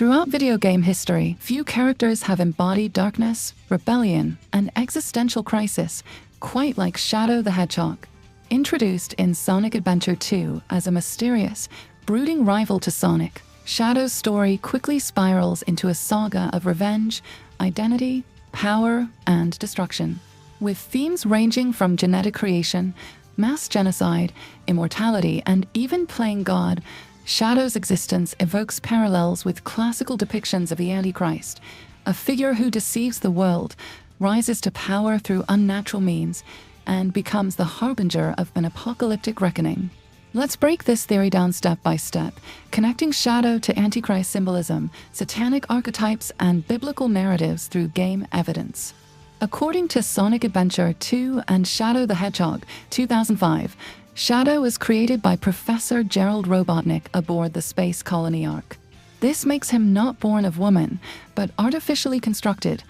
Throughout video game history, few characters have embodied darkness, rebellion, and existential crisis quite like Shadow the Hedgehog. Introduced in Sonic Adventure 2 as a mysterious, brooding rival to Sonic, Shadow's story quickly spirals into a saga of revenge, identity, power, and destruction. With themes ranging from genetic creation, mass genocide, immortality, and even playing God, Shadow's existence evokes parallels with classical depictions of the Antichrist, a figure who deceives the world, rises to power through unnatural means, and becomes the harbinger of an apocalyptic reckoning. Let's break this theory down step by step, connecting Shadow to Antichrist symbolism, satanic archetypes, and biblical narratives through game evidence. According to Sonic Adventure 2 and Shadow the Hedgehog 2005, Shadow was created by Professor Gerald Robotnik aboard the Space Colony Ark. This makes him not born of woman, but artificially constructed,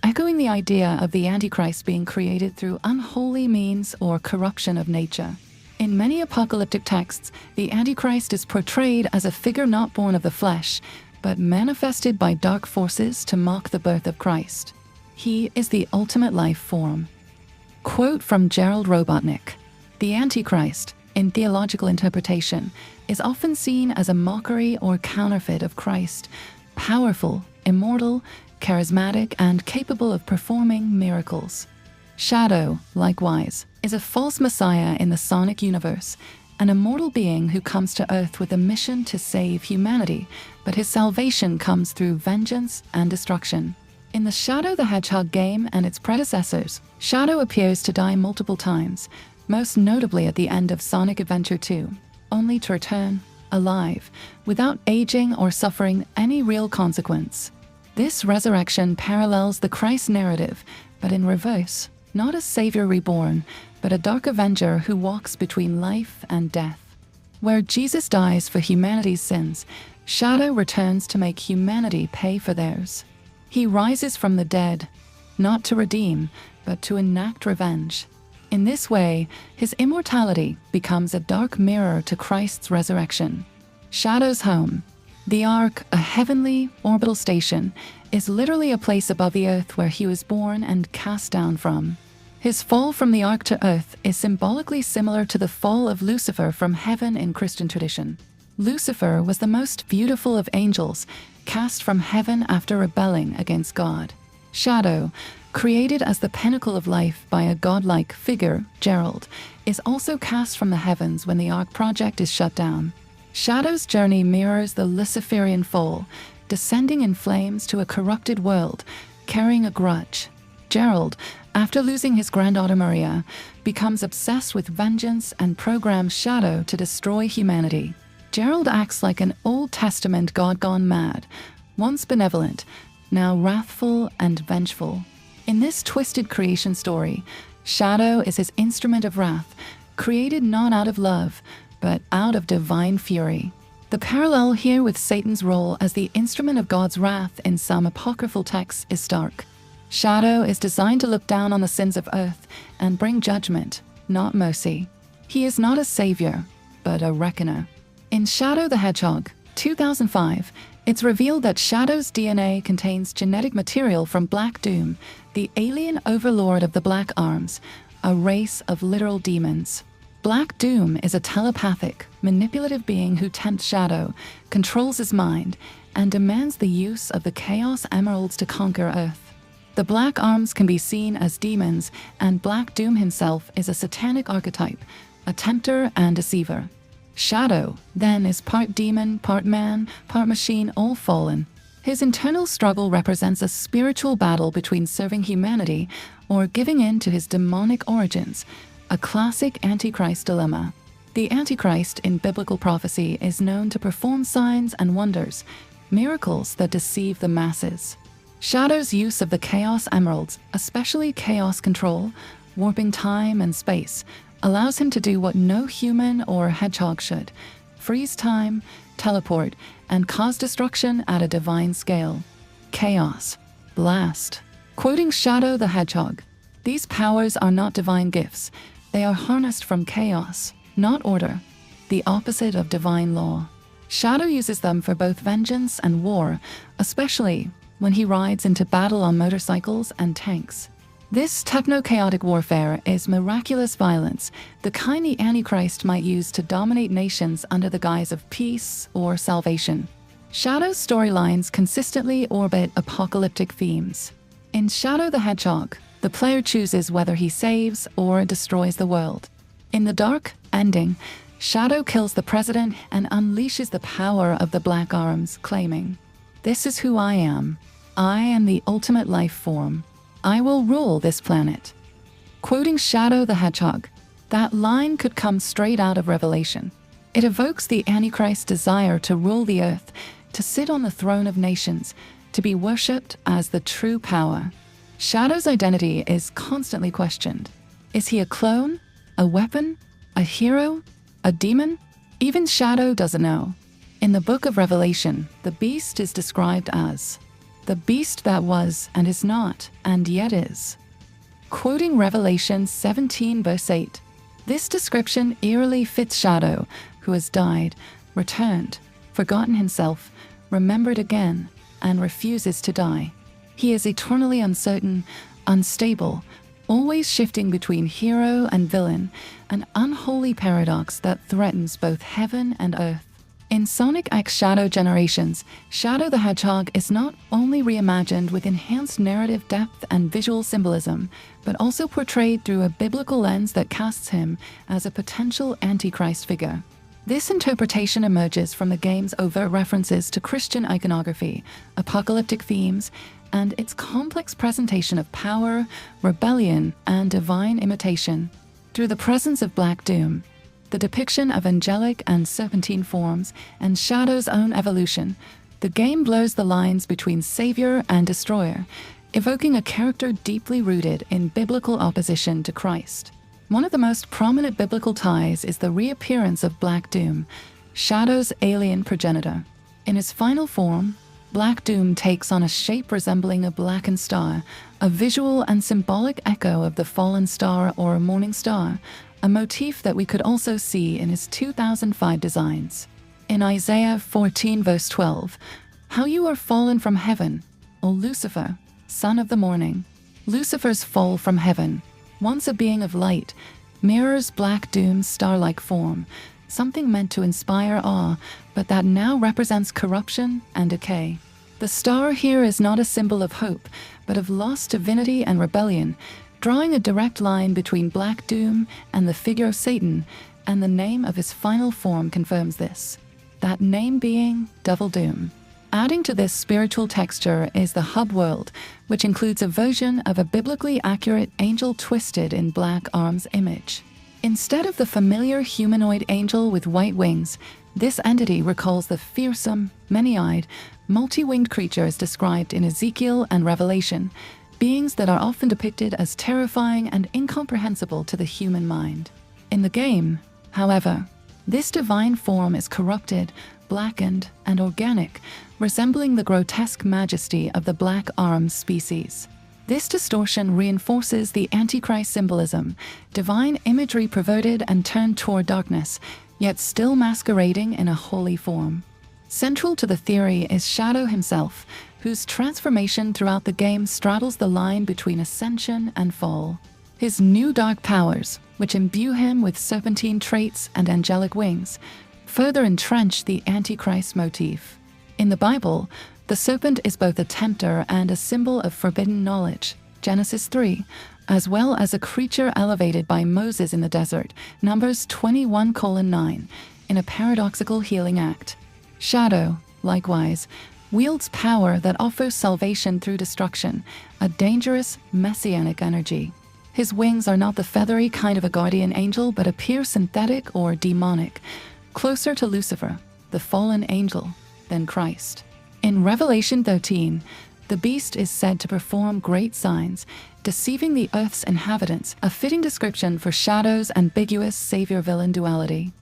echoing the idea of the Antichrist being created through unholy means or corruption of nature. In many apocalyptic texts, the Antichrist is portrayed as a figure not born of the flesh, but manifested by dark forces to mock the birth of Christ. He is the ultimate life form. Quote from Gerald Robotnik: "The Antichrist, in theological interpretation, is often seen as a mockery or counterfeit of Christ, powerful, immortal, charismatic, and capable of performing miracles. Shadow, likewise, is a false messiah in the Sonic universe, an immortal being who comes to Earth with a mission to save humanity, but his salvation comes through vengeance and destruction." In the Shadow the Hedgehog game and its predecessors, Shadow appears to die multiple times, most notably at the end of Sonic Adventure 2, only to return alive, without aging or suffering any real consequence. This resurrection parallels the Christ narrative, but in reverse, not a savior reborn, but a dark avenger who walks between life and death. Where Jesus dies for humanity's sins, Shadow returns to make humanity pay for theirs. He rises from the dead, not to redeem, but to enact revenge. In this way, his immortality becomes a dark mirror to Christ's resurrection. Shadow's home, the Ark, a heavenly orbital station, is literally a place above the earth where he was born and cast down from. His fall from the Ark to earth is symbolically similar to the fall of Lucifer from heaven in Christian tradition. Lucifer was the most beautiful of angels, cast from heaven after rebelling against God. Shadow, created as the pinnacle of life by a godlike figure, Gerald, is also cast from the heavens when the Ark project is shut down. Shadow's journey mirrors the Luciferian fall, descending in flames to a corrupted world, carrying a grudge. Gerald, after losing his granddaughter Maria, becomes obsessed with vengeance and programs Shadow to destroy humanity. Gerald acts like an Old Testament god gone mad, once benevolent, now wrathful and vengeful. In this twisted creation story, Shadow is his instrument of wrath, created not out of love, but out of divine fury. The parallel here with Satan's role as the instrument of God's wrath in some apocryphal texts is stark. Shadow is designed to look down on the sins of Earth and bring judgment, not mercy. He is not a savior, but a reckoner. In Shadow the Hedgehog 2005, it's revealed that Shadow's DNA contains genetic material from Black Doom, the alien overlord of the Black Arms, a race of literal demons. Black Doom is a telepathic, manipulative being who tempts Shadow, controls his mind, and demands the use of the Chaos Emeralds to conquer Earth. The Black Arms can be seen as demons, and Black Doom himself is a satanic archetype, a tempter and deceiver. Shadow, then, is part demon, part man, part machine, all fallen. His internal struggle represents a spiritual battle between serving humanity or giving in to his demonic origins, a classic Antichrist dilemma. The Antichrist in biblical prophecy is known to perform signs and wonders, miracles that deceive the masses. Shadow's use of the Chaos Emeralds, especially chaos control, warping time and space, allows him to do what no human or hedgehog should: freeze time, teleport, and cause destruction at a divine scale. Chaos. Blast. Quoting Shadow the Hedgehog, "These powers are not divine gifts. They are harnessed from chaos, not order, the opposite of divine law." Shadow uses them for both vengeance and war, especially when he rides into battle on motorcycles and tanks. This techno-chaotic warfare is miraculous violence, the kind the Antichrist might use to dominate nations under the guise of peace or salvation. Shadow's storylines consistently orbit apocalyptic themes. In Shadow the Hedgehog, the player chooses whether he saves or destroys the world. In the dark ending, Shadow kills the president and unleashes the power of the Black Arms, claiming, "This is who I am. I am the ultimate life form. I will rule this planet." Quoting Shadow the Hedgehog, that line could come straight out of Revelation. It evokes the Antichrist's desire to rule the earth, to sit on the throne of nations, to be worshipped as the true power. Shadow's identity is constantly questioned. Is he a clone? A weapon? A hero? A demon? Even Shadow doesn't know. In the book of Revelation, the beast is described as the beast that was and is not and yet is. Quoting Revelation 17 verse 8, this description eerily fits Shadow, who has died, returned, forgotten himself, remembered again, and refuses to die. He is eternally uncertain, unstable, always shifting between hero and villain, an unholy paradox that threatens both heaven and earth. In Sonic X Shadow Generations, Shadow the Hedgehog is not only reimagined with enhanced narrative depth and visual symbolism, but also portrayed through a biblical lens that casts him as a potential Antichrist figure. This interpretation emerges from the game's overt references to Christian iconography, apocalyptic themes, and its complex presentation of power, rebellion, and divine imitation. Through the presence of Black Doom, the depiction of angelic and serpentine forms, and Shadow's own evolution, the game blurs the lines between savior and destroyer, evoking a character deeply rooted in biblical opposition to Christ. One of the most prominent biblical ties is the reappearance of Black Doom, Shadow's alien progenitor. In his final form, Black Doom takes on a shape resembling a blackened star, a visual and symbolic echo of the fallen star or a morning star, a motif that we could also see in his 2005 designs. In Isaiah 14 verse 12, "How you are fallen from heaven, O Lucifer, son of the morning." Lucifer's fall from heaven, once a being of light, mirrors Black Doom's star-like form, something meant to inspire awe, but that now represents corruption and decay. The star here is not a symbol of hope, but of lost divinity and rebellion, drawing a direct line between Black Doom and the figure of Satan, and the name of his final form confirms this, that name being Devil Doom. Adding to this spiritual texture is the hub world, which includes a version of a biblically accurate angel twisted in Black Arm's image. Instead of the familiar humanoid angel with white wings, this entity recalls the fearsome, many-eyed, multi-winged creatures described in Ezekiel and Revelation, beings that are often depicted as terrifying and incomprehensible to the human mind. In the game, however, this divine form is corrupted, blackened, and organic, resembling the grotesque majesty of the Black Arms species. This distortion reinforces the Antichrist symbolism, divine imagery perverted and turned toward darkness, yet still masquerading in a holy form. Central to the theory is Shadow himself, whose transformation throughout the game straddles the line between ascension and fall. His new dark powers, which imbue him with serpentine traits and angelic wings, further entrench the Antichrist motif. In the Bible, the serpent is both a tempter and a symbol of forbidden knowledge, Genesis 3, as well as a creature elevated by Moses in the desert, Numbers 21:9, in a paradoxical healing act. Shadow, likewise, wields power that offers salvation through destruction, a dangerous, messianic energy. His wings are not the feathery kind of a guardian angel, but appear synthetic or demonic, closer to Lucifer, the fallen angel, than Christ. In Revelation 13, the beast is said to perform great signs, deceiving the earth's inhabitants, a fitting description for Shadow's ambiguous savior-villain duality.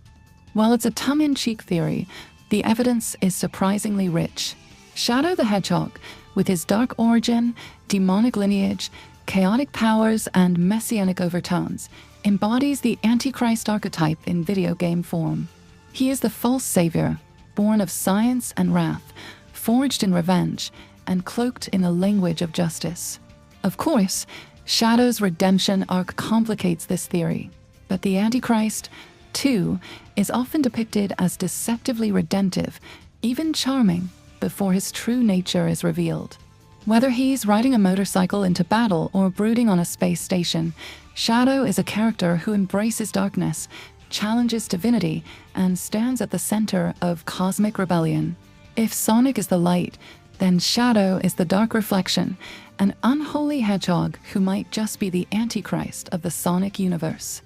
While it's a tongue-in-cheek theory, the evidence is surprisingly rich. Shadow the Hedgehog, with his dark origin, demonic lineage, chaotic powers, and messianic overtones, embodies the Antichrist archetype in video game form. He is the false savior, born of science and wrath, forged in revenge, and cloaked in the language of justice. Of course, Shadow's redemption arc complicates this theory, but the Antichrist, too, is often depicted as deceptively redemptive, even charming, before his true nature is revealed. Whether he's riding a motorcycle into battle or brooding on a space station, Shadow is a character who embraces darkness, challenges divinity, and stands at the center of cosmic rebellion. If Sonic is the light, then Shadow is the dark reflection, an unholy hedgehog who might just be the Antichrist of the Sonic universe.